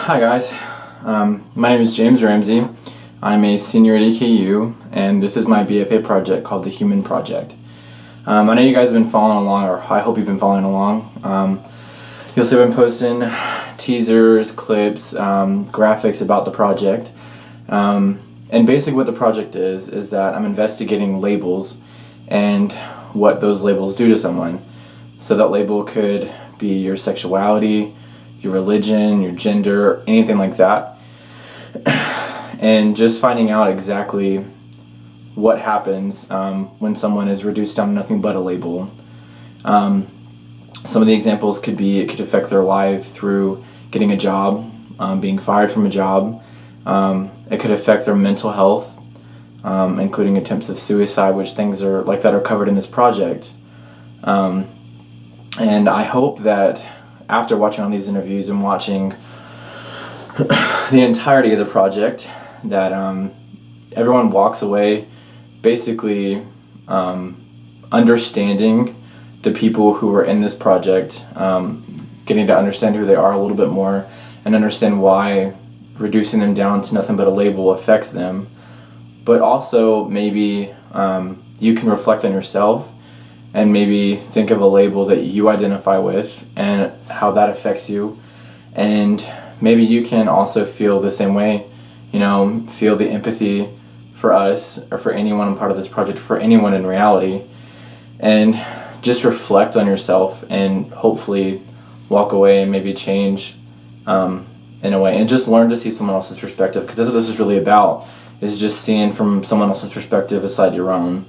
Hi guys, my name is James Ramsey. I'm a senior at EKU, and this is my BFA project called the Human Project. I know you guys have been following along, or I hope you've been following along. You'll see I've been posting teasers, clips, graphics about the project. And basically what the project is that I'm investigating labels and what those labels do to someone. So that label could be your sexuality, your religion, your gender, anything like that. And just finding out exactly what happens when someone is reduced down to nothing but a label. Some of the examples could be it could affect their life through getting a job, being fired from a job. It could affect their mental health, including attempts of suicide, which things are like that are covered in this project. And I hope that after watching all these interviews and watching the entirety of the project, that everyone walks away basically understanding the people who are in this project, getting to understand who they are a little bit more and understand why reducing them down to nothing but a label affects them. But also maybe you can reflect on yourself and maybe think of a label that you identify with and how that affects you. And maybe you can also feel the same way, feel the empathy for us or for anyone part of this project, for anyone in reality, and just reflect on yourself and hopefully walk away and maybe change in a way, and just learn to see someone else's perspective, because that's what this is really about, is just seeing from someone else's perspective aside your own.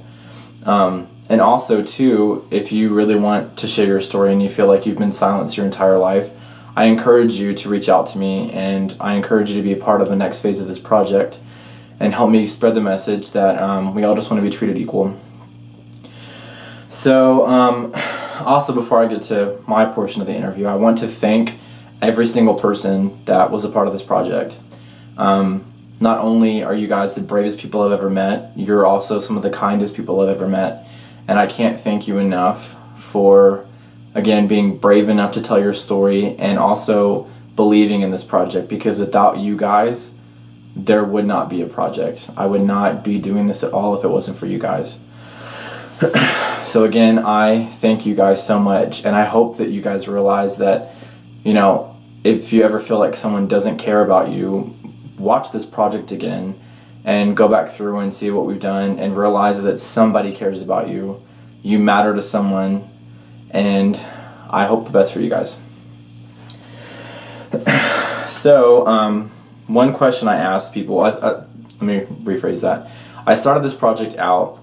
And also, too, if you really want to share your story and you feel like you've been silenced your entire life, I encourage you to reach out to me, and I encourage you to be a part of the next phase of this project and help me spread the message that we all just want to be treated equal. So, also before I get to my portion of the interview, I want to thank every single person that was a part of this project. Not only are you guys the bravest people I've ever met, you're also some of the kindest people I've ever met. And I can't thank you enough for, again, being brave enough to tell your story and also believing in this project, because without you guys, there would not be a project. I would not be doing this at all if it wasn't for you guys. So again, I thank you guys so much, and I hope that you guys realize that, if you ever feel like someone doesn't care about you, watch this project again and go back through and see what we've done and realize that somebody cares about you. You matter to someone, and I hope the best for you guys. So, one question I asked people, let me rephrase that. I started this project out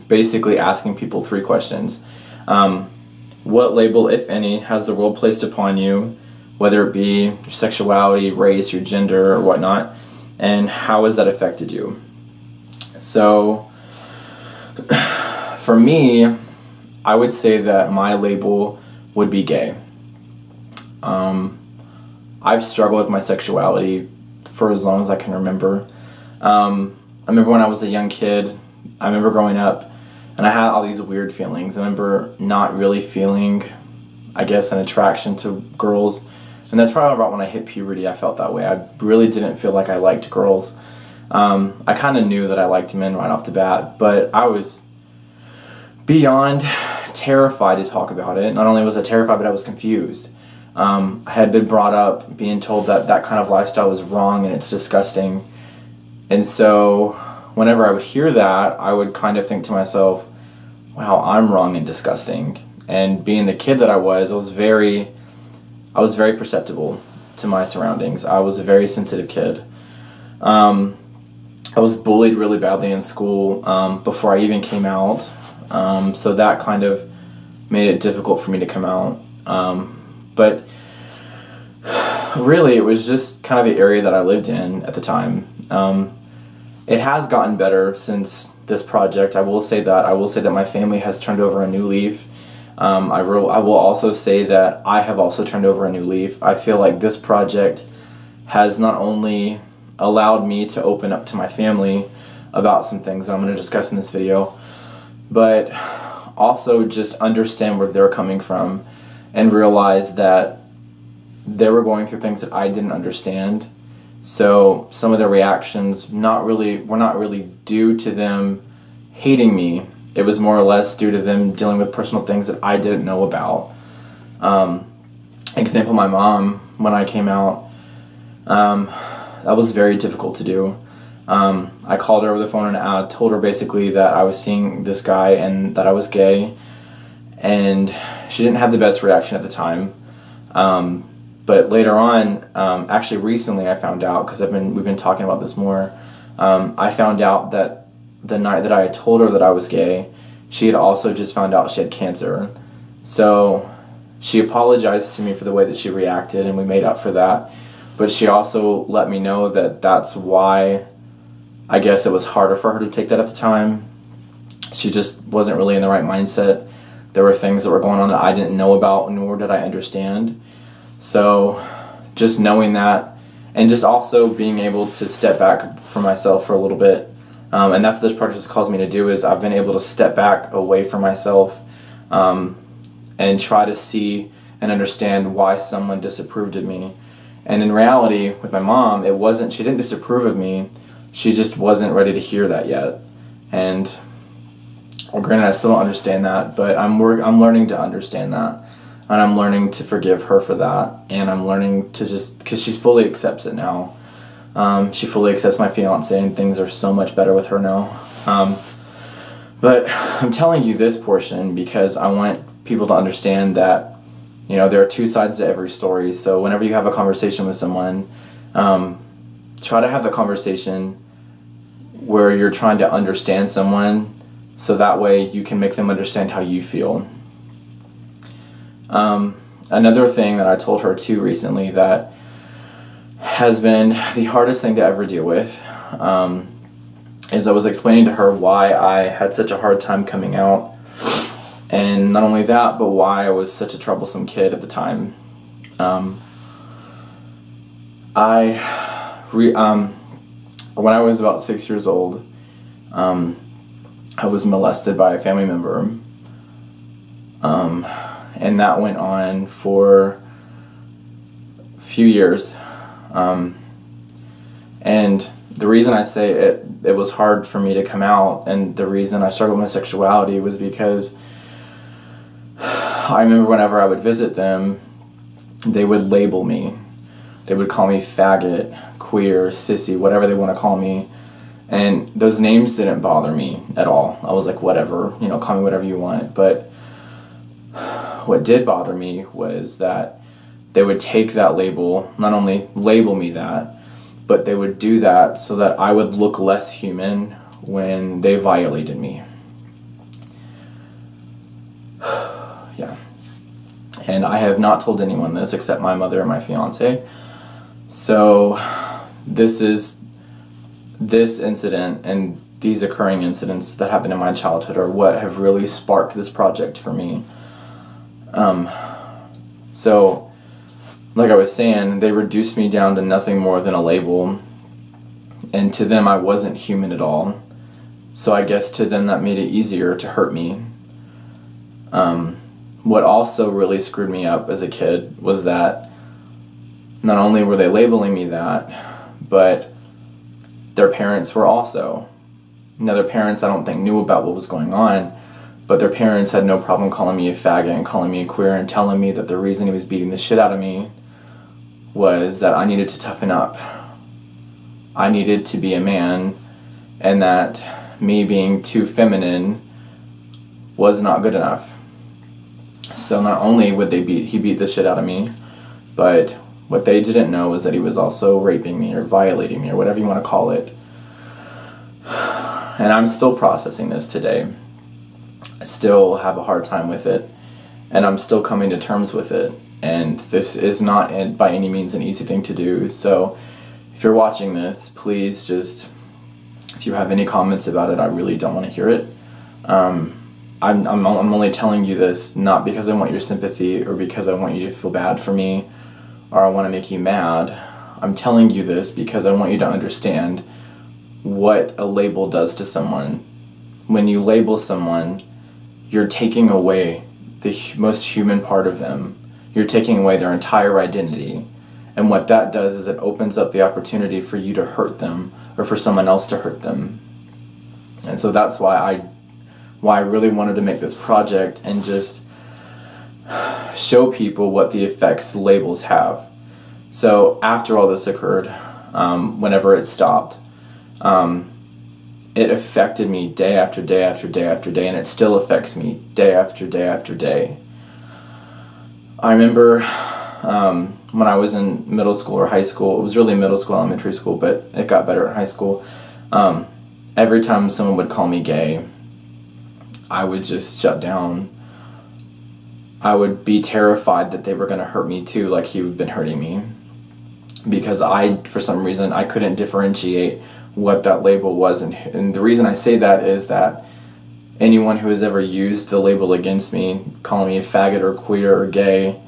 basically asking people 3 questions. What label, if any, has the world placed upon you, whether it be your sexuality, race, your gender, or whatnot, and how has that affected you? So, for me, I would say that my label would be gay. I've struggled with my sexuality for as long as I can remember. I remember when I was a young kid, I remember growing up, and I had all these weird feelings. I remember not really feeling, I guess, an attraction to girls. And that's probably about when I hit puberty, I felt that way. I really didn't feel like I liked girls. I kind of knew that I liked men right off the bat, but I was beyond terrified to talk about it. Not only was I terrified, but I was confused. I had been brought up being told that that kind of lifestyle was wrong and it's disgusting. And so whenever I would hear that, I would kind of think to myself, wow, I'm wrong and disgusting. And being the kid that I was very perceptible to my surroundings. I was a very sensitive kid. I was bullied really badly in school before I even came out. So that kind of made it difficult for me to come out. But really, it was just kind of the area that I lived in at the time. It has gotten better since this project. I will say that. I will say that my family has turned over a new leaf. I will also say that I have also turned over a new leaf. I feel like this project has not only allowed me to open up to my family about some things that I'm going to discuss in this video, but also just understand where they're coming from and realize that they were going through things that I didn't understand. So some of their reactions were not really due to them hating me. It was more or less due to them dealing with personal things that I didn't know about. Example, my mom, when I came out, that was very difficult to do. I called her over the phone and I told her basically that I was seeing this guy and that I was gay, and she didn't have the best reaction at the time. But later on, actually recently I found out, because we've been talking about this more, I found out that the night that I had told her that I was gay, she had also just found out she had cancer. So she apologized to me for the way that she reacted, and we made up for that. But she also let me know that that's why I guess it was harder for her to take that at the time. She just wasn't really in the right mindset. There were things that were going on that I didn't know about, nor did I understand. So just knowing that, and just also being able to step back from myself for a little bit, and that's what this project calls me to do, is I've been able to step back away from myself, and try to see and understand why someone disapproved of me. And in reality, with my mom, she didn't disapprove of me, she just wasn't ready to hear that yet. And well, granted, I still don't understand that, but I'm learning to understand that, and I'm learning to forgive her for that, and I'm learning to just, because she fully accepts it now. She fully accepts my fiance, and things are so much better with her now. But I'm telling you this portion because I want people to understand that, there are two sides to every story. So whenever you have a conversation with someone, try to have the conversation where you're trying to understand someone, so that way you can make them understand how you feel. Another thing that I told her too recently that has been the hardest thing to ever deal with, is I was explaining to her why I had such a hard time coming out, and not only that, but why I was such a troublesome kid at the time. When I was about 6 years old, I was molested by a family member, and that went on for a few years. And the reason I say it was hard for me to come out, and the reason I struggled with my sexuality, was because I remember whenever I would visit them, they would label me. They would call me faggot, queer, sissy, whatever they want to call me. And those names didn't bother me at all. I was like, whatever, call me whatever you want. But what did bother me was that they would take that label, not only label me that, but they would do that so that I would look less human when they violated me. Yeah. And I have not told anyone this except my mother and my fiance. So this incident and these occurring incidents that happened in my childhood are what have really sparked this project for me. So, like I was saying, they reduced me down to nothing more than a label, and to them I wasn't human at all. So I guess to them that made it easier to hurt me. What also really screwed me up as a kid was that not only were they labeling me that, but their parents were also. Now, their parents I don't think knew about what was going on, but their parents had no problem calling me a faggot and calling me a queer and telling me that the reason he was beating the shit out of me was that I needed to toughen up. I needed to be a man, and that me being too feminine was not good enough. So not only would he beat the shit out of me, but what they didn't know was that he was also raping me or violating me or whatever you want to call it. And I'm still processing this today. I still have a hard time with it, and I'm still coming to terms with it. And this is not by any means an easy thing to do. So if you're watching this, please just, if you have any comments about it, I really don't want to hear it. I'm only telling you this not because I want your sympathy or because I want you to feel bad for me or I want to make you mad. I'm telling you this because I want you to understand what a label does to someone. When you label someone, you're taking away the most human part of them. you're taking away their entire identity. And what that does is it opens up the opportunity for you to hurt them or for someone else to hurt them. And so that's why I really wanted to make this project and just show people what the effects labels have. So after all this occurred, whenever it stopped, it affected me day after day after day after day, and it still affects me day after day after day. I remember when I was in middle school or high school, it was really middle school, elementary school, but it got better in high school. Every time someone would call me gay, I would just shut down. I would be terrified that they were going to hurt me too, like he had been hurting me. Because for some reason, I couldn't differentiate what that label was. And the reason I say that is that anyone who has ever used the label against me, calling me a faggot or queer or gay,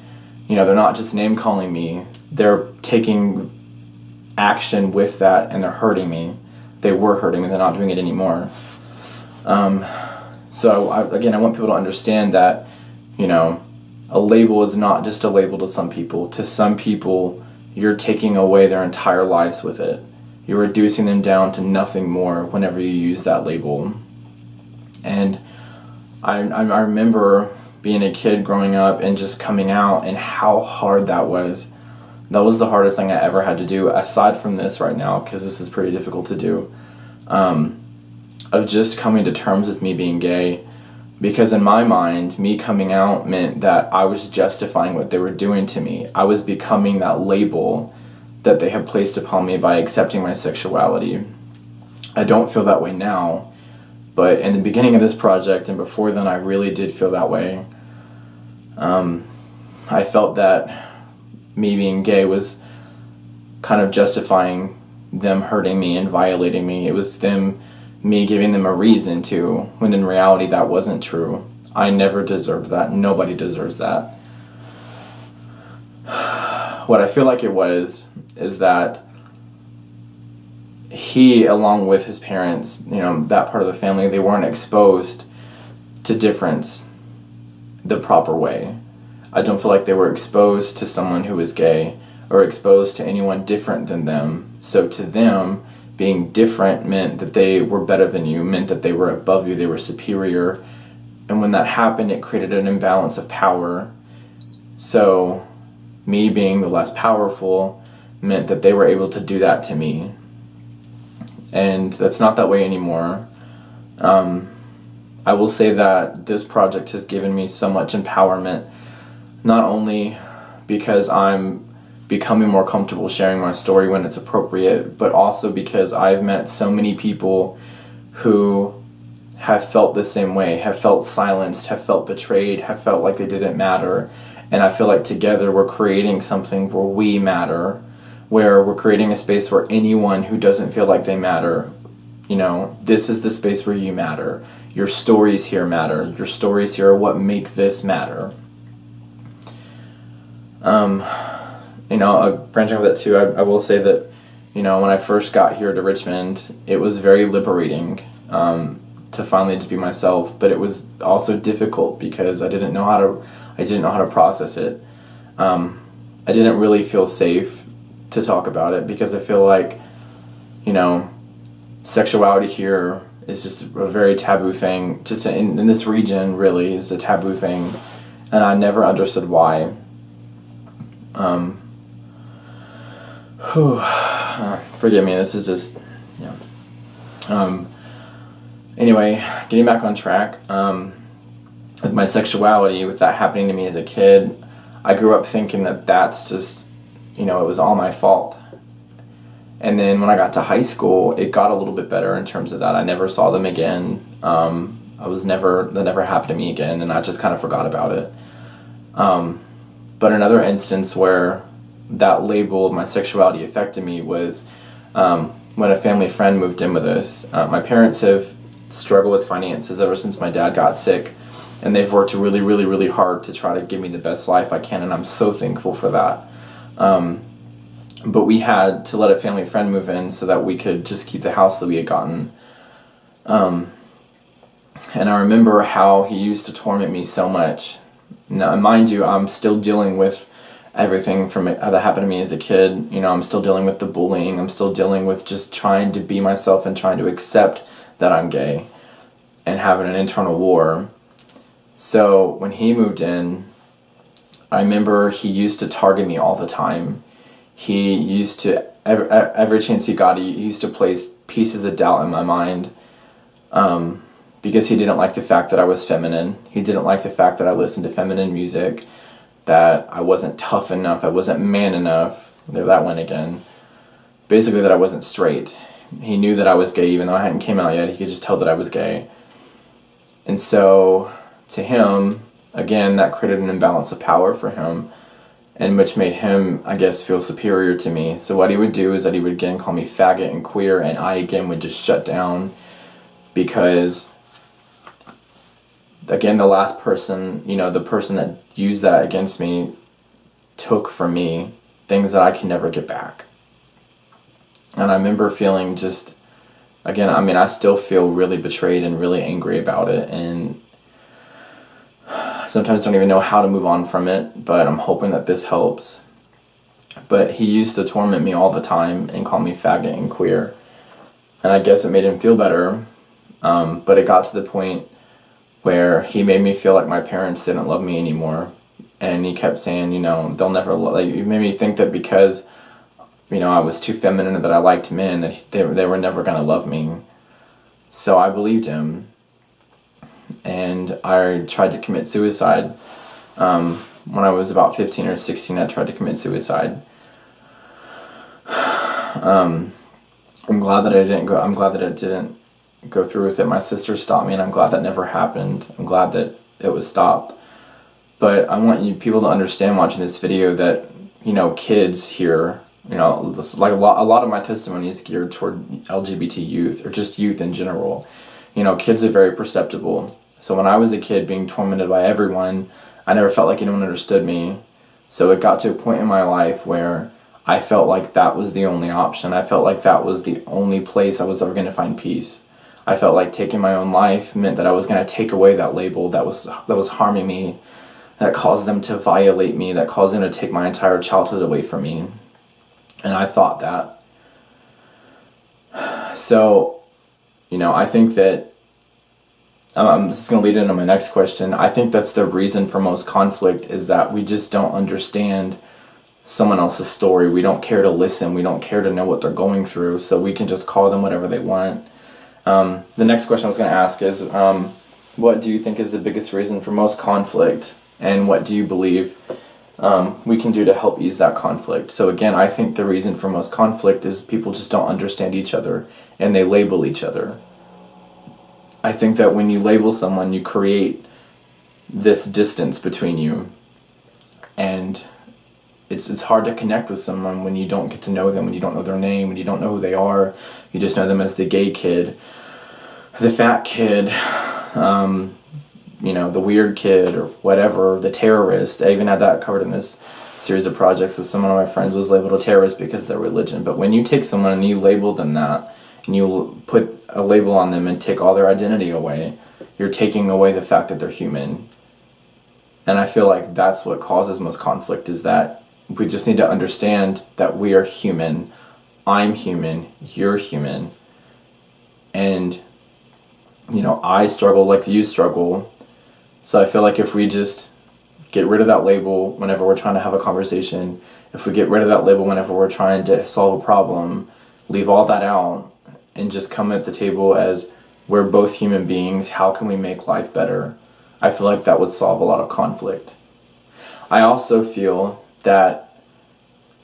they're not just name calling me, they're taking action with that and they're hurting me. They were hurting me, they're not doing it anymore. So I want people to understand that, a label is not just a label to some people. To some people, you're taking away their entire lives with it. You're reducing them down to nothing more whenever you use that label. And I remember being a kid growing up and just coming out and how hard that was. That was the hardest thing I ever had to do, aside from this right now, because this is pretty difficult to do, of just coming to terms with me being gay. Because in my mind, me coming out meant that I was justifying what they were doing to me. I was becoming that label that they had placed upon me by accepting my sexuality. I don't feel that way now, but in the beginning of this project and before then, I really did feel that way. I felt that me being gay was kind of justifying them hurting me and violating me. It was me giving them a reason to, when in reality that wasn't true. I never deserved that. Nobody deserves that. What I feel like it was is that he, along with his parents, that part of the family, they weren't exposed to difference the proper way. I don't feel like they were exposed to someone who was gay or exposed to anyone different than them. So to them, being different meant that they were better than you, meant that they were above you, they were superior. And when that happened, it created an imbalance of power. So me being the less powerful meant that they were able to do that to me. And that's not that way anymore. I will say that this project has given me so much empowerment, not only because I'm becoming more comfortable sharing my story when it's appropriate, but also because I've met so many people who have felt the same way, have felt silenced, have felt betrayed, have felt like they didn't matter. And I feel like together we're creating something where we matter, where we're creating a space where anyone who doesn't feel like they matter, this is the space where you matter. Your stories here matter. Your stories here are what make this matter. Branching off that too, I will say that, when I first got here to Richmond, it was very liberating to finally just be myself, but it was also difficult because I didn't know how to process it. I didn't really feel safe to talk about it because I feel like, sexuality here is just a very taboo thing. Just in this region, really, is a taboo thing, and I never understood why. Forgive me, this is just, anyway, getting back on track, with my sexuality, with that happening to me as a kid, I grew up thinking that that's just, it was all my fault. And then when I got to high school, it got a little bit better in terms of that. I never saw them again. That never happened to me again, and I just kind of forgot about it. But another instance where that label of my sexuality affected me was when a family friend moved in with us. My parents have struggled with finances ever since my dad got sick, and they've worked really, really, really hard to try to give me the best life I can, and I'm so thankful for that. But we had to let a family friend move in so that we could just keep the house that we had gotten. And I remember how he used to torment me so much. Now, and mind you, I'm still dealing with everything from that happened to me as a kid. You know, I'm still dealing with the bullying. I'm still dealing with just trying to be myself and trying to accept that I'm gay and having an internal war. So when he moved in, I remember he used to target me all the time. He used to, every chance he got, he used to place pieces of doubt in my mind, because he didn't like the fact that I was feminine. He didn't like the fact that I listened to feminine music, that I wasn't tough enough, I wasn't man enough. There that went again. Basically that I wasn't straight. He knew that I was gay even though I hadn't came out yet. He could just tell that I was gay. And so to him, again, that created an imbalance of power for him, and which made him, I guess, feel superior to me. So what he would do is that he would again call me faggot and queer, and I again would just shut down, because again, the last person, you know, the person that used that against me took from me things that I can never get back. And I remember feeling just, again, I mean, I still feel really betrayed and really angry about it, and sometimes don't even know how to move on from it, but I'm hoping that this helps. But he used to torment me all the time and call me faggot and queer, and I guess it made him feel better, but it got to the point where he made me feel like my parents didn't love me anymore, and he kept saying, you know, they'll never like, you made me think that because, you know, I was too feminine, that I liked men, that they were never going to love me. So I believed him, and I tried to commit suicide. When I was about 15 or 16, I tried to commit suicide. I'm glad that I didn't go. I'm glad that it didn't go through with it. My sister stopped me, and I'm glad that never happened. I'm glad that it was stopped. But I want you people to understand watching this video that, you know, kids here, you know, like a lot of my testimony is geared toward LGBT youth, or just youth in general. You know, kids are very perceptible. So when I was a kid being tormented by everyone, I never felt like anyone understood me. So it got to a point in my life where I felt like that was the only option. I felt like that was the only place I was ever going to find peace. I felt like taking my own life meant that I was going to take away that label that was harming me, that caused them to violate me, that caused them to take my entire childhood away from me. And I thought that. So, you know, I think that, I'm just going to lead into my next question. I think that's the reason for most conflict, is that we just don't understand someone else's story. We don't care to listen. We don't care to know what they're going through. So we can just call them whatever they want. The next question I was going to ask is, what do you think is the biggest reason for most conflict? And what do you believe we can do to help ease that conflict? So again, I think the reason for most conflict is people just don't understand each other, and they label each other. I think that when you label someone, you create this distance between you, and it's hard to connect with someone when you don't get to know them, when you don't know their name, when you don't know who they are. You just know them as the gay kid, the fat kid, you know, the weird kid, or whatever, the terrorist. I even had that covered in this series of projects with someone of my friends was labeled a terrorist because of their religion. But when you take someone and you label them that, and you put a label on them and take all their identity away, you're taking away the fact that they're human. And I feel like that's what causes most conflict, is that we just need to understand that we are human. I'm human, you're human. And, you know, I struggle like you struggle. So I feel like if we just get rid of that label whenever we're trying to have a conversation, if we get rid of that label whenever we're trying to solve a problem, leave all that out, and just come at the table as we're both human beings, how can we make life better? I feel like that would solve a lot of conflict. I also feel that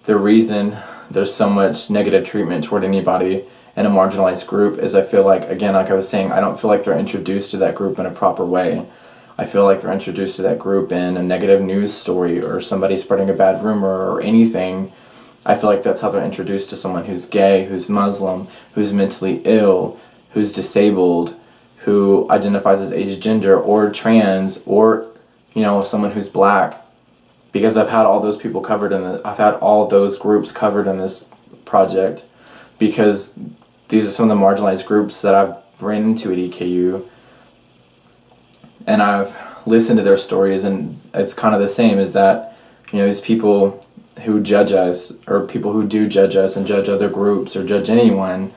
the reason there's so much negative treatment toward anybody in a marginalized group is, I feel like, again, like I was saying, I don't feel like they're introduced to that group in a proper way. I feel like they're introduced to that group in a negative news story, or somebody spreading a bad rumor, or anything. I feel like that's how they're introduced to someone who's gay, who's Muslim, who's mentally ill, who's disabled, who identifies as agender or trans, or, you know, someone who's black. Because I've had all those people covered I've had all those groups covered in this project, because these are some of the marginalized groups that I've ran into at EKU, and I've listen to their stories, and it's kind of the same, is that, these people who judge us, or people who do judge us and judge other groups or judge anyone,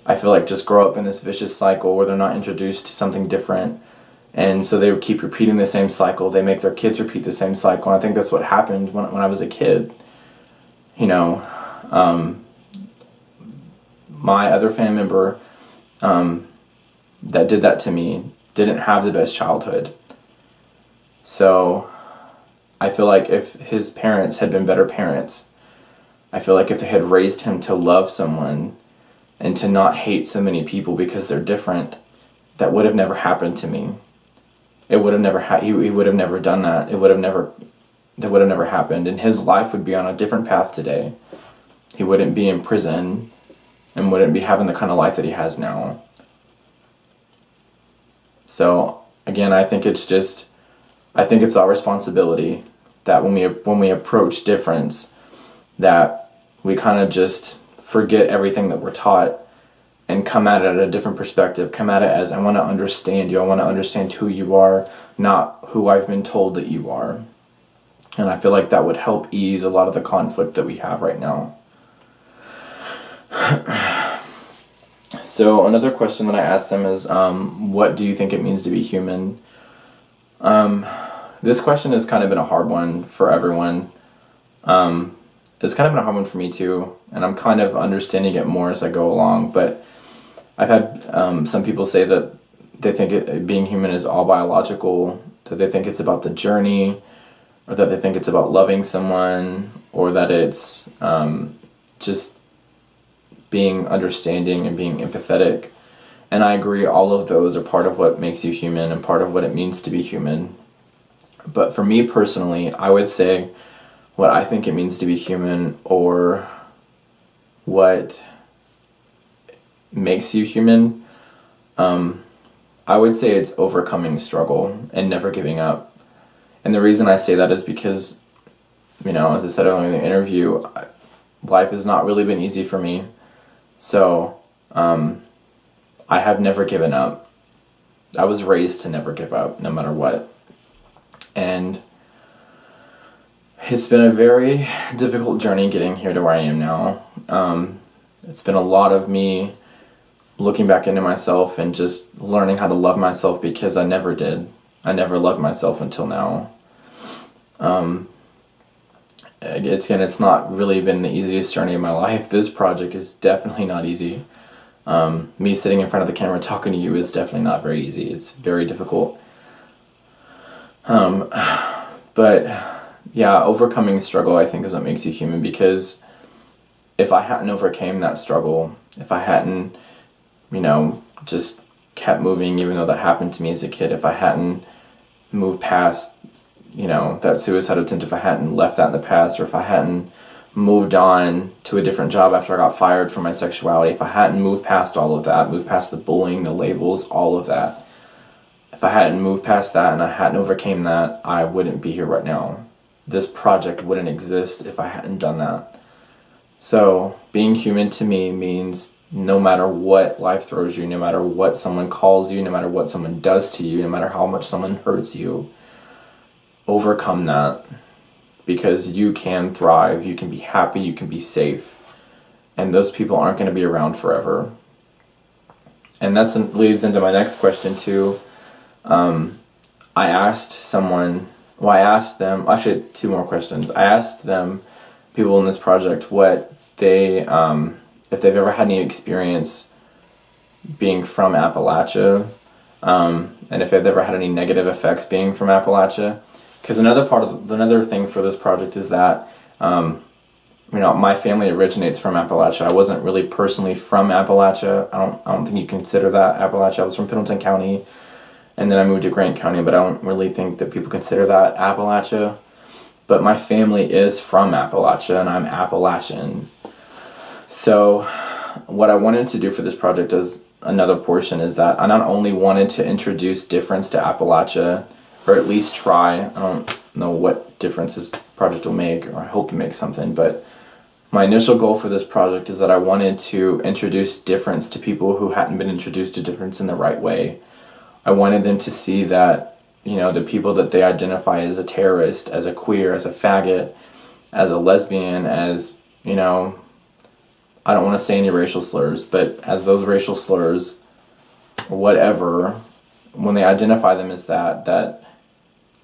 I feel like just grow up in this vicious cycle where they're not introduced to something different. And so they would keep repeating the same cycle. They make their kids repeat the same cycle. And I think that's what happened when I was a kid. My other family member that did that to me didn't have the best childhood. So I feel like if his parents had been better parents, I feel like if they had raised him to love someone and to not hate so many people because they're different, that would have never happened to me. It would have never he would have never done that. That would have never happened, and his life would be on a different path today. He wouldn't be in prison and wouldn't be having the kind of life that he has now. So again, I think it's our responsibility that when we approach difference, that we kind of just forget everything that we're taught and come at it at a different perspective. Come at it as, I want to understand you. I want to understand who you are, not who I've been told that you are. And I feel like that would help ease a lot of the conflict that we have right now. So another question that I asked them is, what do you think it means to be human? This question has kind of been a hard one for everyone. It's kind of been a hard one for me too, and I'm kind of understanding it more as I go along. But I've had some people say that they think being human is all biological, that they think it's about the journey, or that they think it's about loving someone, or that it's just being understanding and being empathetic. And I agree, all of those are part of what makes you human and part of what it means to be human. But for me personally, I would say what I think it means to be human, or what makes you human, I would say it's overcoming struggle and never giving up. And the reason I say that is because, as I said earlier in the interview, life has not really been easy for me. So I have never given up. I was raised to never give up, no matter what. And it's been a very difficult journey getting here to where I am now. It's been a lot of me looking back into myself and just learning how to love myself, because I never did. I never loved myself until now. It's not really been the easiest journey of my life. This project is definitely not easy. Me sitting in front of the camera talking to you is definitely not very easy. It's very difficult. But yeah, overcoming struggle, I think, is what makes you human, because if I hadn't overcame that struggle, if I hadn't, just kept moving, even though that happened to me as a kid, if I hadn't moved past, that suicide attempt, if I hadn't left that in the past, or if I hadn't moved on to a different job after I got fired from my sexuality, if I hadn't moved past all of that, moved past the bullying, the labels, all of that, if I hadn't moved past that and I hadn't overcame that, I wouldn't be here right now. This project wouldn't exist if I hadn't done that. So being human to me means no matter what life throws you, no matter what someone calls you, no matter what someone does to you, no matter how much someone hurts you, overcome that, because you can thrive, you can be happy, you can be safe, and those people aren't going to be around forever. And that leads into my next question too. I asked them, actually 2 more questions. I asked them, people in this project, what they, if they've ever had any experience being from Appalachia, and if they've ever had any negative effects being from Appalachia. Because another thing for this project is that, my family originates from Appalachia. I wasn't really personally from Appalachia. I don't think you consider that Appalachia. I was from Pendleton County, and then I moved to Grant County, but I don't really think that people consider that Appalachia. But my family is from Appalachia, and I'm Appalachian. So what I wanted to do for this project as another portion is that I not only wanted to introduce difference to Appalachia, or at least try. I don't know what difference this project will make, or I hope to make something, but my initial goal for this project is that I wanted to introduce difference to people who hadn't been introduced to difference in the right way. I wanted them to see that, the people that they identify as a terrorist, as a queer, as a faggot, as a lesbian, as, I don't want to say any racial slurs, but as those racial slurs, or whatever, when they identify them as that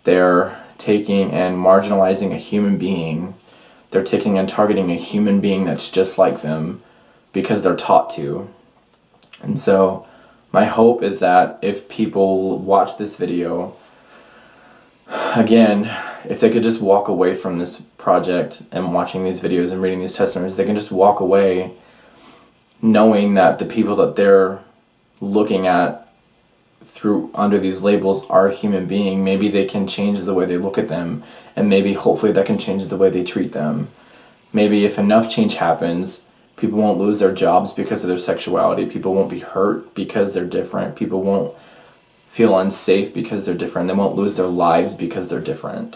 they're taking and marginalizing a human being. They're taking and targeting a human being that's just like them because they're taught to. And so my hope is that if people watch this video, again, if they could just walk away from this project and watching these videos and reading these testimonies, they can just walk away knowing that the people that they're looking at through under these labels are a human being. Maybe they can change the way they look at them, and maybe hopefully that can change the way they treat them. Maybe if enough change happens, people won't lose their jobs because of their sexuality. People won't be hurt because they're different. People won't feel unsafe because they're different. They won't lose their lives because they're different.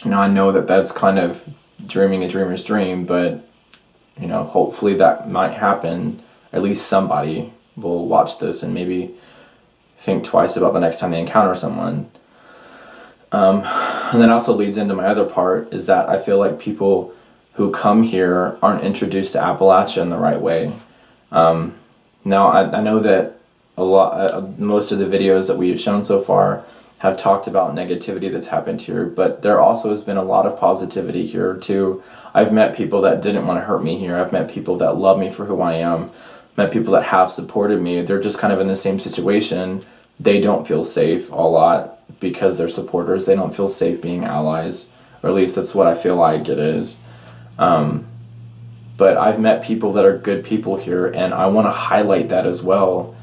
Now, I know that that's kind of dreaming a dreamer's dream, but hopefully that might happen. At least somebody will watch this and maybe think twice about the next time they encounter someone. And that also leads into my other part, is that I feel like people who come here aren't introduced to Appalachia in the right way. Now, I know that most of the videos that we've shown so far have talked about negativity that's happened here, but there also has been a lot of positivity here too. I've met people that didn't want to hurt me here. I've met people that love me for who I am. Met people that have supported me. They're just kind of in the same situation. They don't feel safe a lot because they're supporters. They don't feel safe being allies, or at least that's what I feel like it is. But I've met people that are good people here, and I want to highlight that as well.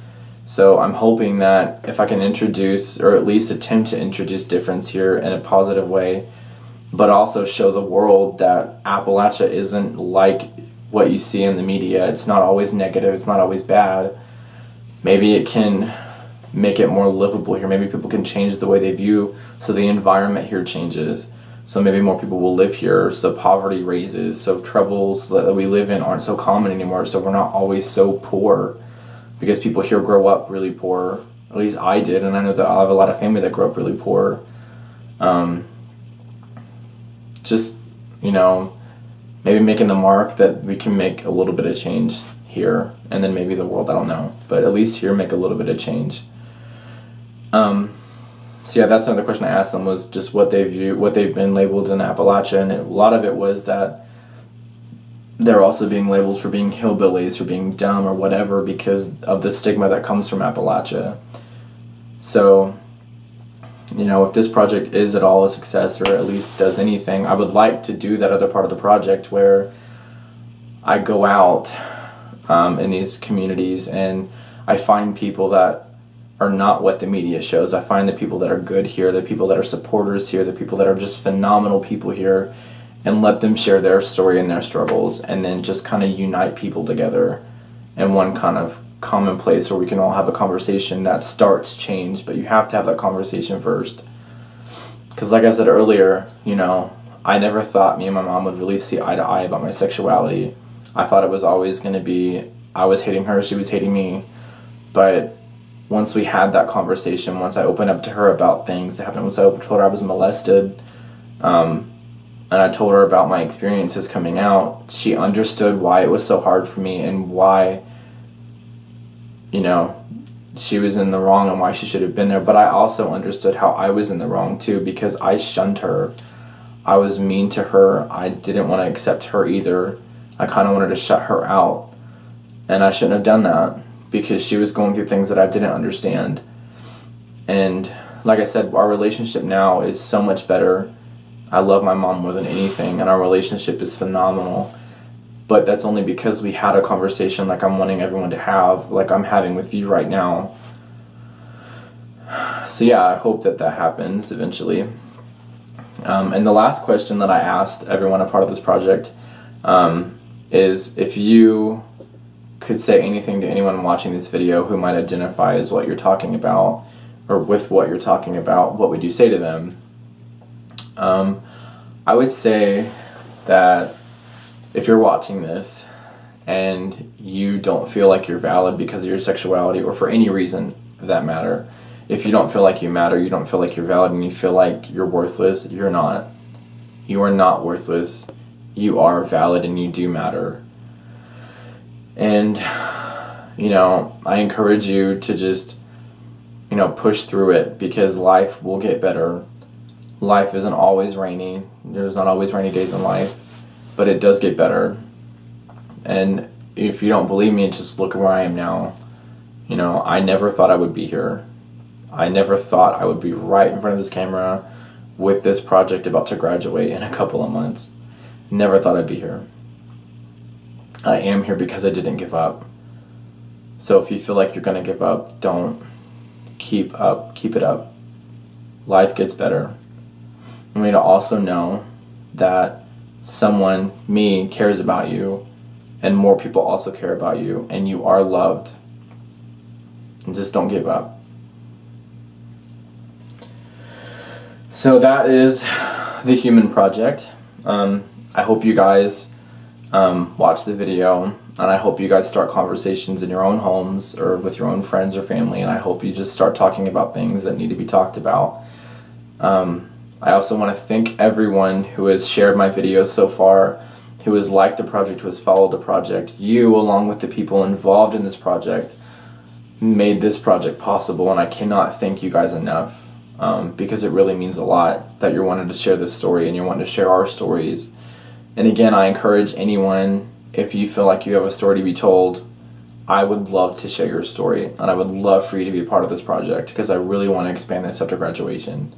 So I'm hoping that if I can introduce, or at least attempt to introduce, difference here in a positive way, but also show the world that Appalachia isn't like what you see in the media. It's not always negative, it's not always bad. Maybe it can make it more livable here. Maybe people can change the way they view, so the environment here changes. So maybe more people will live here, so poverty raises, so troubles that we live in aren't so common anymore, so we're not always so poor. Because people here grow up really poor. At least I did, and I know that I have a lot of family that grew up really poor. Maybe making the mark that we can make a little bit of change here, and then maybe the world, I don't know. But at least here, make a little bit of change. So yeah, that's another question I asked them, was just what they've been labeled in Appalachia, and a lot of it was that they're also being labeled for being hillbillies, for being dumb or whatever, because of the stigma that comes from Appalachia. So, if this project is at all a success, or at least does anything, I would like to do that other part of the project where I go out in these communities and I find people that are not what the media shows. I find the people that are good here, the people that are supporters here, the people that are just phenomenal people here, and let them share their story and their struggles, and then just kind of unite people together in one kind of common place where we can all have a conversation that starts change, but you have to have that conversation first. Because like I said earlier, I never thought me and my mom would really see eye to eye about my sexuality. I thought it was always going to be, I was hating her, she was hating me. But once we had that conversation, once I opened up to her about things that happened, once I told her I was molested, and I told her about my experiences coming out, she understood why it was so hard for me and why, she was in the wrong and why she should have been there. But I also understood how I was in the wrong too, because I shunned her. I was mean to her. I didn't want to accept her either. I kind of wanted to shut her out. And I shouldn't have done that, because she was going through things that I didn't understand. And like I said, our relationship now is so much better. I love my mom more than anything, and our relationship is phenomenal. But that's only because we had a conversation like I'm wanting everyone to have, like I'm having with you right now. So yeah, I hope that happens eventually. And the last question that I asked everyone a part of this project is, if you could say anything to anyone watching this video who might identify as what you're talking about, or with what you're talking about, what would you say to them? I would say that if you're watching this and you don't feel like you're valid because of your sexuality, or for any reason for that matter, If you don't feel like you matter, you don't feel like you're valid, and you feel like you're worthless, you're not. You are not worthless. You are valid and you do matter. And, I encourage you to just, push through it, because life will get better. Life isn't always rainy. There's not always rainy days in life, but it does get better. And if you don't believe me, just look where I am now. I never thought I would be here. I never thought I would be right in front of this camera with this project about to graduate in a couple of months. Never thought I'd be here. I am here because I didn't give up. So if you feel like you're going to give up, don't. Keep it up. Life gets better. I want you to also know that someone, me, cares about you, and more people also care about you, and you are loved. And just don't give up. So that is the Human Project. I hope you guys watch the video, and I hope you guys start conversations in your own homes or with your own friends or family, and I hope you just start talking about things that need to be talked about. I also want to thank everyone who has shared my videos so far, who has liked the project, who has followed the project. You, along with the people involved in this project, made this project possible, and I cannot thank you guys enough, because it really means a lot that you're wanting to share this story and you're wanting to share our stories. And again, I encourage anyone, if you feel like you have a story to be told, I would love to share your story, and I would love for you to be a part of this project, because I really want to expand this after graduation.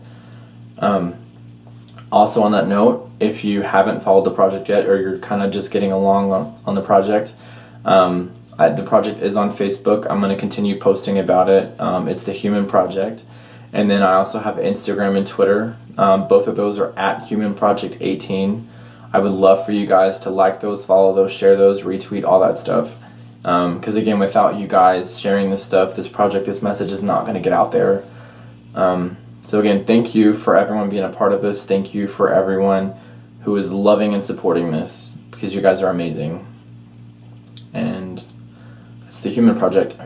Also on that note, if you haven't followed the project yet, or you're kind of just getting along on the project, the project is on Facebook. I'm going to continue posting about it. It's the Human Project. And then I also have Instagram and Twitter. Both of those are at Human Project 18. I would love for you guys to like those, follow those, share those, retweet, all that stuff. Because again, without you guys sharing this stuff, this project, this message is not going to get out there. So again, thank you for everyone being a part of this. Thank you for everyone who is loving and supporting this, because you guys are amazing. And it's the Human Project.